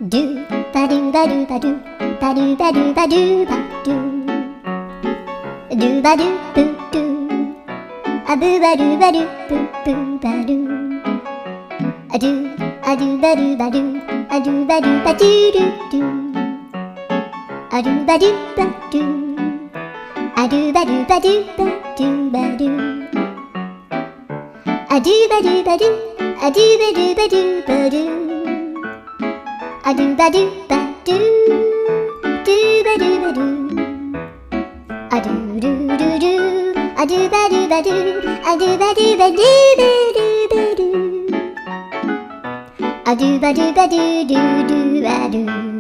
ドゥバドゥバドゥバドゥバドゥバドゥバドゥバドゥドゥバドゥブドゥアブバドゥバドゥブブバドゥアドゥアドゥバドゥバドゥアドゥバドゥバドゥドゥドゥアドゥバドゥバドゥアドゥバドゥバドゥバドゥバドゥアドゥバドゥバドゥアドゥバドゥバドゥバドゥアドゥバドゥバドゥドゥバドゥバドゥアドゥルルルアドゥバドゥバドゥアドゥバドゥバドゥバドゥバドゥアドゥバドゥバドゥドゥドゥバドゥ